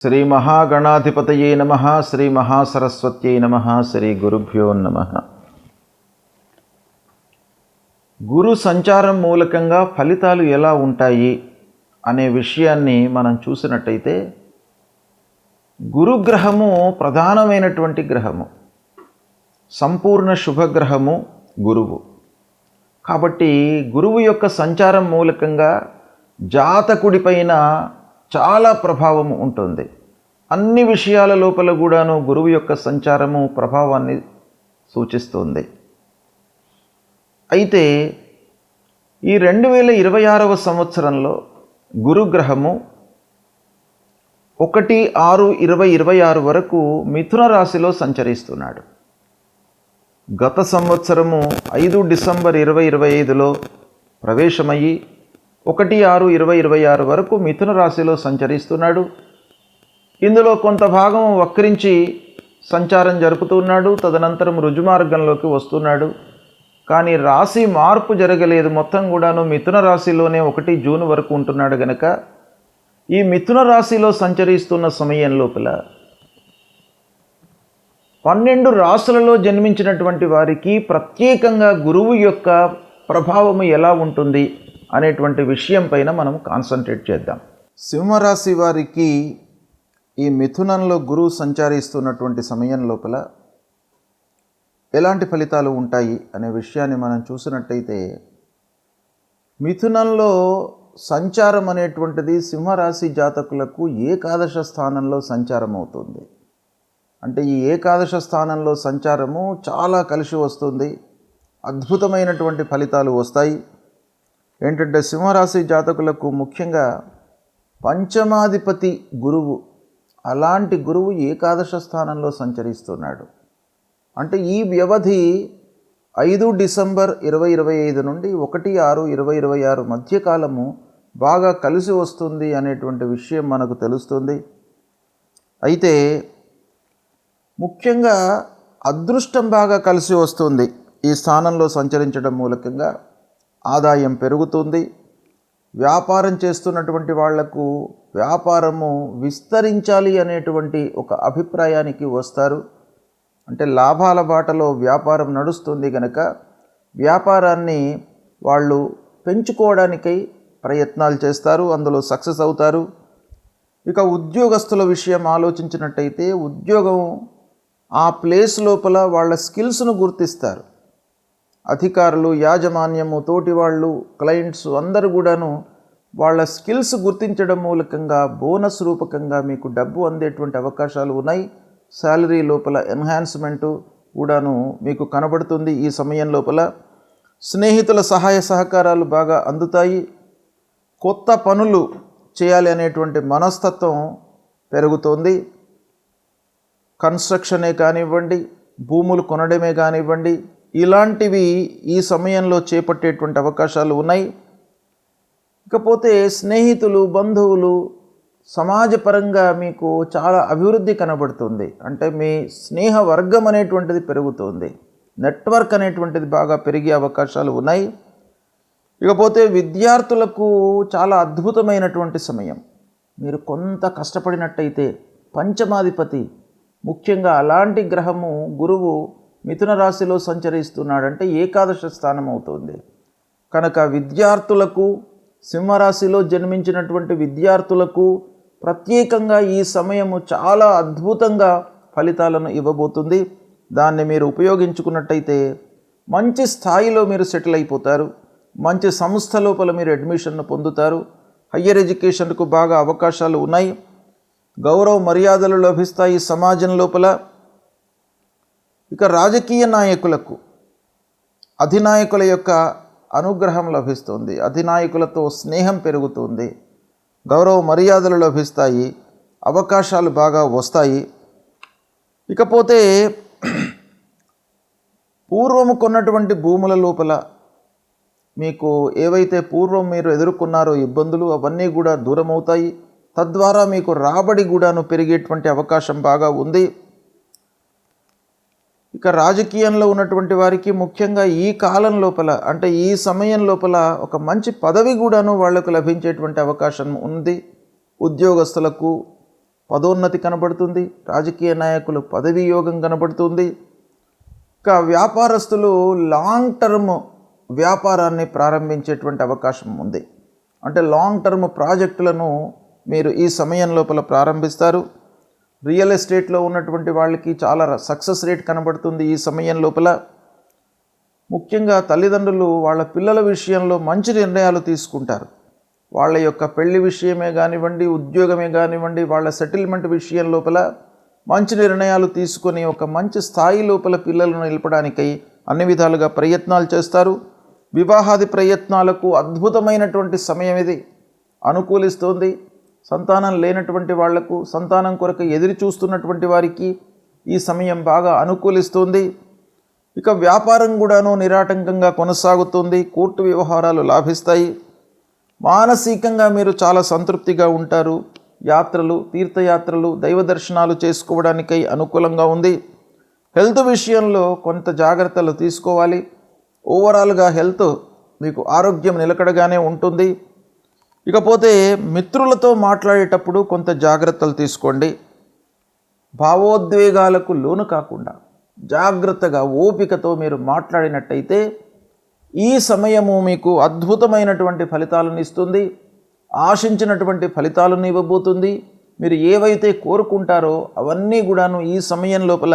శ్రీ మహాగణాధిపతయే నమః. శ్రీ మహాసరస్వత్యై నమః. శ్రీ గురుభ్యో నమః. గురు సంచారం మూలకంగా ఫలితాలు ఎలా ఉంటాయి అనే విషయాన్ని మనం చూసినట్టయితే, గురుగ్రహము ప్రధానమైనటువంటి గ్రహము, సంపూర్ణ శుభగ్రహము గురువు. కాబట్టి గురువు యొక్క సంచారం మూలకంగా జాతకుడిపైన చాలా ప్రభావము ఉంటుంది. అన్ని విషయాల లోపల కూడాను గురువు యొక్క సంచారము ప్రభావాన్ని సూచిస్తుంది. అయితే ఈ 2026వ సంవత్సరంలో గురుగ్రహము 1/6/2026 వరకు మిథున రాశిలో సంచరిస్తున్నాడు. గత సంవత్సరము 5 డిసెంబర్ 2025లో ప్రవేశమయ్యి 1/6/2026 వరకు మిథున రాశిలో సంచరిస్తున్నాడు. ఇందులో కొంత భాగం వక్రించి సంచారం జరుపుతున్నాడు, తదనంతరం రుజుమార్గంలోకి వస్తున్నాడు. కానీ రాశి మార్పు జరగలేదు, మొత్తం కూడాను మిథున రాశిలోనే 1 జూన్ వరకు ఉంటున్నాడు. గనక ఈ మిథున రాశిలో సంచరిస్తున్న సమయం లోపల 12 రాశులలో జన్మించినటువంటి వారికి ప్రత్యేకంగా గురువు యొక్క ప్రభావము ఎలా ఉంటుంది అనేటువంటి విషయం పైన మనం కాన్సన్ట్రేట్ చేద్దాం. సింహరాశి వారికి ఈ మిథునంలో గురువు సంచరిస్తున్నటువంటి సమయం లోపల ఎలాంటి ఫలితాలు ఉంటాయి అనే విషయాన్ని మనం చూసినట్టయితే, మిథునంలో సంచారం అనేటువంటిది సింహరాశి జాతకులకు ఏకాదశ స్థానంలో సంచారం అవుతుంది. అంటే ఈ ఏకాదశ స్థానంలో సంచారము చాలా కలిసి వస్తుంది, అద్భుతమైనటువంటి ఫలితాలు వస్తాయి. ఏంటంటే సింహరాశి జాతకులకు ముఖ్యంగా పంచమాధిపతి గురువు, అలాంటి గురువు ఏకాదశ స్థానంలో సంచరిస్తున్నాడు. అంటే ఈ వ్యవధి 5 డిసెంబర్ 2025 నుండి 1/6/2026 మధ్యకాలము బాగా కలిసి వస్తుంది అనేటువంటి విషయం మనకు తెలుస్తుంది. అయితే ముఖ్యంగా అదృష్టం బాగా కలిసి వస్తుంది. ఈ స్థానంలో సంచరించడం మూలకంగా ఆదాయం పెరుగుతుంది. వ్యాపారం చేస్తున్నటువంటి వాళ్లకు వ్యాపారము విస్తరించాలి అనేటువంటి ఒక అభిప్రాయానికి వస్తారు. అంటే లాభాల బాటలో వ్యాపారం నడుస్తుంది కనుక వ్యాపారాన్ని వాళ్ళు పెంచుకోవడానికై ప్రయత్నాలు చేస్తారు, అందులో సక్సెస్ అవుతారు. ఇక ఉద్యోగస్తుల విషయం ఆలోచించినట్టయితే, ఉద్యోగం ఆ ప్లేస్ లోపల వాళ్ళ స్కిల్స్ను గుర్తిస్తారు. అధికారులు, యాజమాన్యము, తోటి వాళ్ళు, క్లయింట్స్ అందరూ కూడాను వాళ్ళ స్కిల్స్ గుర్తించడం మూలకంగా బోనస్ రూపకంగా మీకు డబ్బు అందేటువంటి అవకాశాలు ఉన్నాయి. శాలరీ లోపల ఎన్హాన్స్మెంటు కూడాను మీకు కనబడుతుంది. ఈ సమయం లోపల స్నేహితుల సహాయ సహకారాలు బాగా అందుతాయి. కొత్త పనులు చేయాలి అనేటువంటి మనస్తత్వం పెరుగుతోంది. కన్స్ట్రక్షనే కానివ్వండి, భూములు కొనడమే కానివ్వండి, ఇలాంటివి ఈ సమయంలో చేపట్టేటువంటి అవకాశాలు ఉన్నాయి. ఇకపోతే స్నేహితులు, బంధువులు, సమాజపరంగా మీకు చాలా అభివృద్ధి కనబడుతుంది. అంటే మీ స్నేహ వర్గం అనేటువంటిది పెరుగుతుంది, నెట్వర్క్ అనేటువంటిది బాగా పెరిగే అవకాశాలు ఉన్నాయి. ఇకపోతే విద్యార్థులకు చాలా అద్భుతమైనటువంటి సమయం. మీరు కొంత కష్టపడినట్టయితే పంచమాధిపతి, ముఖ్యంగా అలాంటి గ్రహము గురువు మిథున రాశిలో సంచరిస్తున్నాడంటే ఏకాదశ స్థానం అవుతుంది. కనుక విద్యార్థులకు, సింహరాశిలో జన్మించినటువంటి విద్యార్థులకు ప్రత్యేకంగా ఈ సమయము చాలా అద్భుతంగా ఫలితాలను ఇవ్వబోతుంది. దాన్ని మీరు ఉపయోగించుకున్నట్టయితే మంచి స్థాయిలో మీరు సెటిల్ అయిపోతారు. మంచి సంస్థ లోపల మీరు అడ్మిషన్ను పొందుతారు. హయ్యర్ ఎడ్యుకేషన్కు బాగా అవకాశాలు ఉన్నాయి. గౌరవ మర్యాదలు లభిస్తాయి సమాజం లోపల. ఇక రాజకీయ నాయకులకు అధినాయకుల యొక్క అనుగ్రహం లభిస్తుంది, అధినాయకులతో స్నేహం పెరుగుతుంది, గౌరవ మర్యాదలు లభిస్తాయి, అవకాశాలు బాగా వస్తాయి. ఇకపోతే పూర్వము కొన్నటువంటి భూముల లోపల మీకు ఏవైతే పూర్వం మీరు ఎదుర్కొన్నారో ఇబ్బందులు, అవన్నీ కూడా దూరమవుతాయి. తద్వారా మీకు రాబడి కూడాను పెరిగేటువంటి అవకాశం బాగా ఉంది. ఇక రాజకీయంలో ఉన్నటువంటి వారికి ముఖ్యంగా ఈ కాలం లోపల, అంటే ఈ సమయం లోపల ఒక మంచి పదవి కూడాను వాళ్లకు లభించేటువంటి అవకాశం ఉంది. ఉద్యోగస్తులకు పదోన్నతి కనబడుతుంది, రాజకీయ నాయకులు పదవీ యోగం కనబడుతుంది. ఇంకా వ్యాపారస్తులు లాంగ్ టర్మ్ వ్యాపారాన్ని ప్రారంభించేటువంటి అవకాశం ఉంది. అంటే లాంగ్ టర్మ్ ప్రాజెక్టులను మీరు ఈ సమయం లోపల ప్రారంభిస్తారు. రియల్ ఎస్టేట్లో ఉన్నటువంటి వాళ్ళకి చాలా సక్సెస్ రేట్ కనబడుతుంది ఈ సమయం లోపల. ముఖ్యంగా తల్లిదండ్రులు వాళ్ళ పిల్లల విషయంలో మంచి నిర్ణయాలు తీసుకుంటారు. వాళ్ళ యొక్క పెళ్లి విషయమే కానివ్వండి, ఉద్యోగమే కానివ్వండి, వాళ్ళ సెటిల్మెంట్ విషయం లోపల మంచి నిర్ణయాలు తీసుకొని ఒక మంచి స్థాయి లోపల పిల్లలను నిలపడానికై అన్ని విధాలుగా ప్రయత్నాలు చేస్తారు. వివాహాది ప్రయత్నాలకు అద్భుతమైనటువంటి సమయం ఇది, అనుకూలిస్తుంది. సంతానం లేనటువంటి వాళ్లకు, సంతానం కొరకు ఎదురు చూస్తున్నటువంటి వారికి ఈ సమయం బాగా అనుకూలిస్తుంది. ఇక వ్యాపారం కూడాను నిరాటంకంగా కొనసాగుతుంది. కోర్టు వ్యవహారాలు లాభిస్తాయి. మానసికంగా మీరు చాలా సంతృప్తిగా ఉంటారు. యాత్రలు, తీర్థయాత్రలు, దైవ దర్శనాలు చేసుకోవడానికై అనుకూలంగా ఉంది. హెల్త్ విషయంలో కొంత జాగ్రత్తలు తీసుకోవాలి. ఓవరాల్గా హెల్త్ మీకు ఆరోగ్యం నిలకడగానే ఉంటుంది. ఇకపోతే మిత్రులతో మాట్లాడేటప్పుడు కొంత జాగ్రత్తలు తీసుకోండి. భావోద్వేగాలకు లోను కాకుండా జాగ్రత్తగా ఓపికతో మీరు మాట్లాడినట్టయితే ఈ సమయము మీకు అద్భుతమైనటువంటి ఫలితాలను ఇస్తుంది. ఆశించినటువంటి ఫలితాలను ఇవ్వబోతుంది. మీరు ఏవైతే కోరుకుంటారో అవన్నీ కూడాను ఈ సమయం లోపల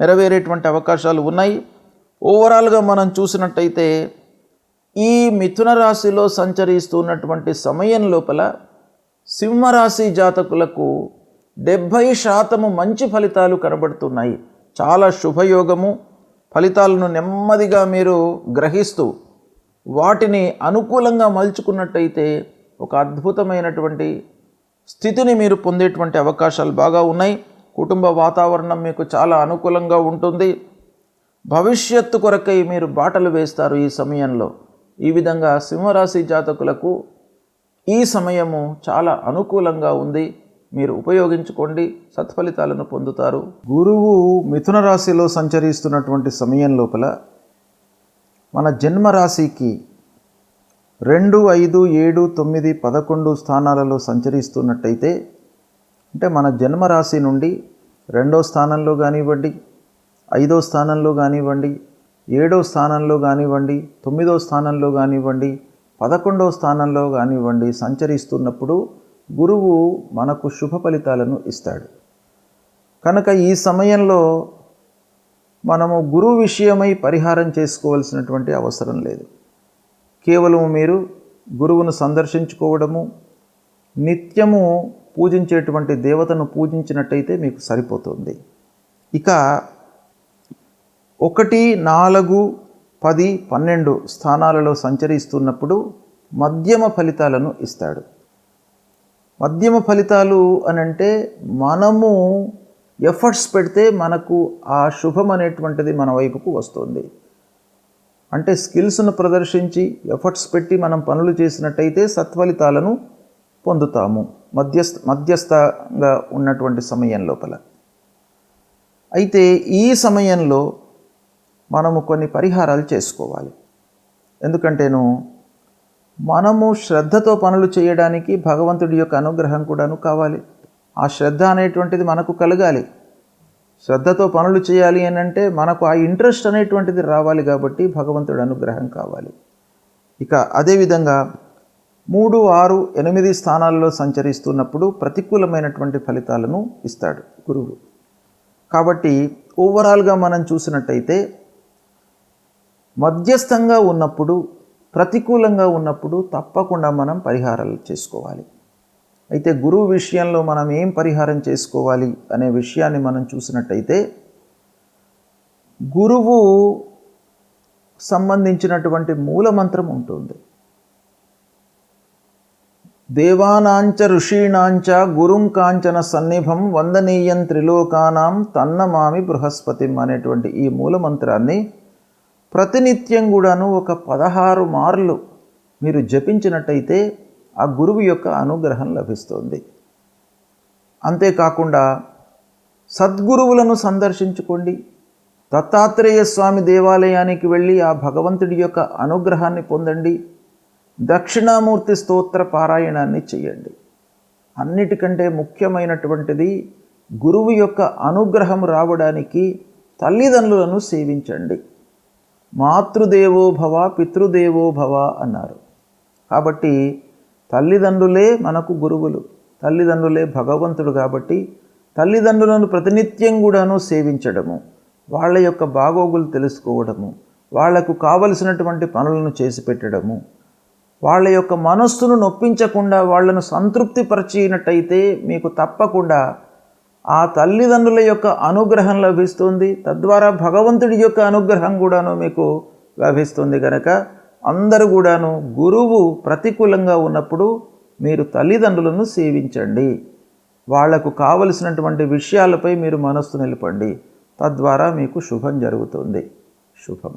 నెరవేరేటువంటి అవకాశాలు ఉన్నాయి. ఓవరాల్గా మనం చూసినట్టయితే ఈ మిథున రాశిలో సంచరిస్తున్నటువంటి సమయం లోపల సింహరాశి జాతకులకు 70% మంచి ఫలితాలు కనబడుతున్నాయి. చాలా శుభయోగము. ఫలితాలను నెమ్మదిగా మీరు గ్రహిస్తూ వాటిని అనుకూలంగా మలుచుకున్నట్టయితే ఒక అద్భుతమైనటువంటి స్థితిని మీరు పొందేటువంటి అవకాశాలు బాగా ఉన్నాయి. కుటుంబ వాతావరణం మీకు చాలా అనుకూలంగా ఉంటుంది. భవిష్యత్తు కొరకై మీరు బాటలు వేస్తారు ఈ సమయంలో. ఈ విధంగా సింహరాశి జాతకులకు ఈ సమయము చాలా అనుకూలంగా ఉంది. మీరు ఉపయోగించుకోండి, సత్ఫలితాలను పొందుతారు. గురువు మిథున రాశిలో సంచరిస్తున్నటువంటి సమయం లోపల మన జన్మరాశికి 2, 5, 7, 9, 11 స్థానాలలో సంచరిస్తున్నట్టయితే, అంటే మన జన్మరాశి నుండి 2వ స్థానంలో కానివ్వండి, 5వ స్థానంలో కానివ్వండి, 7వ స్థానంలో కానివ్వండి, 9వ స్థానంలో కానివ్వండి, 11వ స్థానంలో కానివ్వండి సంచరిస్తున్నప్పుడు గురువు మనకు శుభ ఫలితాలను ఇస్తాడు. కనుక ఈ సమయంలో మనము గురువు విషయమై పరిహారం చేసుకోవాల్సినటువంటి అవసరం లేదు. కేవలం మీరు గురువును సందర్శించుకోవడము, నిత్యము పూజించేటువంటి దేవతను పూజించినట్టయితే మీకు సరిపోతుంది. ఇక 1, 4, 10, 12 స్థానాలలో సంచరిస్తున్నప్పుడు మధ్యమ ఫలితాలను ఇస్తాడు. మధ్యమ ఫలితాలు అనంటే మనము ఎఫర్ట్స్ పెడితే మనకు ఆ శుభం అనేటువంటిది మన వైపుకు వస్తుంది. అంటే స్కిల్స్ను ప్రదర్శించి ఎఫర్ట్స్ పెట్టి మనం పనులు చేసినట్టయితే సత్ఫలితాలను పొందుతాము మధ్యస్థంగా ఉన్నటువంటి సమయం లోపల. అయితే ఈ సమయంలో మనము కొన్ని పరిహారాలు చేసుకోవాలి. ఎందుకంటేను మనము శ్రద్ధతో పనులు చేయడానికి భగవంతుడి యొక్క అనుగ్రహం కూడాను కావాలి. ఆ శ్రద్ధ అనేటువంటిది మనకు కలగాలి. శ్రద్ధతో పనులు చేయాలి అని అంటే మనకు ఆ ఇంట్రెస్ట్ అనేటువంటిది రావాలి. కాబట్టి భగవంతుడి అనుగ్రహం కావాలి. ఇక అదేవిధంగా 3, 6, 8 స్థానాల్లో సంచరిస్తున్నప్పుడు ప్రతికూలమైనటువంటి ఫలితాలను ఇస్తాడు గురువు. కాబట్టి ఓవరాల్గా మనం చూసినట్టయితే మధ్యస్థంగా ఉన్నప్పుడు, ప్రతికూలంగా ఉన్నప్పుడు తప్పకుండా మనం పరిహారాలు చేసుకోవాలి. అయితే గురువు విషయంలో మనం ఏం పరిహారం చేసుకోవాలి అనే విషయాన్ని మనం చూసినట్టయితే, గురువు సంబంధించినటువంటి మూలమంత్రం ఉంటుంది. దేవానాంచ ఋషీణాంచ గురుం కాంచన సన్నిభం వందనీయం త్రిలోకానాం తన్నమామి బృహస్పతిం అనేటువంటి ఈ మూలమంత్రాన్ని ప్రతినిత్యం కూడాను ఒక 16 మార్లు మీరు జపించినట్టయితే ఆ గురువు యొక్క అనుగ్రహం లభిస్తుంది. అంతేకాకుండా సద్గురువులను సందర్శించుకోండి. దత్తాత్రేయ స్వామి దేవాలయానికి వెళ్ళి ఆ భగవంతుడి యొక్క అనుగ్రహాన్ని పొందండి. దక్షిణామూర్తి స్తోత్ర పారాయణాన్ని చేయండి. అన్నిటికంటే ముఖ్యమైనటువంటిది గురువు యొక్క అనుగ్రహం రావడానికి తల్లిదండ్రులను సేవించండి. మాతృదేవో భవ పితృదేవో భవ అన్నారు. కాబట్టి తల్లిదండ్రులే మనకు గురువులు, తల్లిదండ్రులే భగవంతుడు. కాబట్టి తల్లిదండ్రులను ప్రతినిత్యం కూడాను సేవించడము, వాళ్ళ యొక్క బాగోగులు తెలుసుకోవడము, వాళ్లకు కావలసినటువంటి పనులను చేసి పెట్టడము, వాళ్ళ యొక్క మనస్సును నొప్పించకుండా వాళ్ళను సంతృప్తిపరిచినట్టయితే మీకు తప్పకుండా ఆ తల్లిదండ్రుల యొక్క అనుగ్రహం లభిస్తుంది. తద్వారా భగవంతుడి యొక్క అనుగ్రహం కూడాను మీకు లభిస్తుంది. కనుక అందరూ కూడాను గురువు ప్రతికూలంగా ఉన్నప్పుడు మీరు తల్లిదండ్రులను సేవించండి. వాళ్లకు కావలసినటువంటి విషయాలపై మీరు మనస్సు నిలపండి. తద్వారా మీకు శుభం జరుగుతుంది. శుభం.